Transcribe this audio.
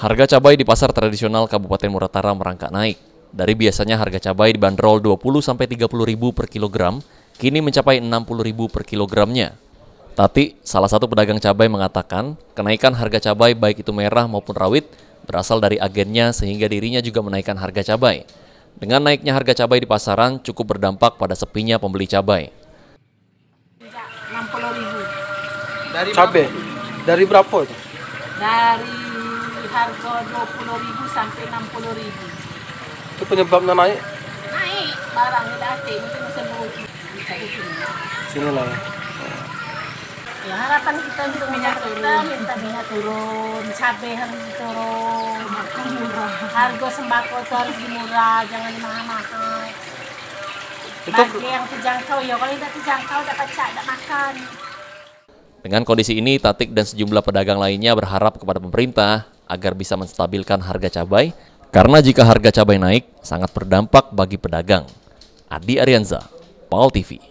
Harga cabai di pasar tradisional Kabupaten Muratara merangkak naik. Dari biasanya harga cabai dibanderol Rp20-Rp30.000 per kilogram, kini mencapai Rp60.000 per kilogramnya. Tati, salah satu pedagang cabai mengatakan, kenaikan harga cabai baik itu merah maupun rawit berasal dari agennya sehingga dirinya juga menaikkan harga cabai. Dengan naiknya harga cabai di pasaran cukup berdampak pada sepinya pembeli cabai. 60.000. Dari cabai? Dari berapa itu? Dari harga 20.000 sampai 60.000. Itu penyebabnya naik? Naik barangnya latih, mungkin bisa berugi. Sini lah ya. Ya harapan kita untuk minyak turun, cabai harus turun, harga sembako itu harus murah, jangan mahal-mahal. Bagi yang terjangkau ya, kalau tidak terjangkau dapat tidak makan. Dengan kondisi ini, Tatik dan sejumlah pedagang lainnya berharap kepada pemerintah agar bisa menstabilkan harga cabai, karena jika harga cabai naik, sangat berdampak bagi pedagang. Adi Arianza, PAL TV.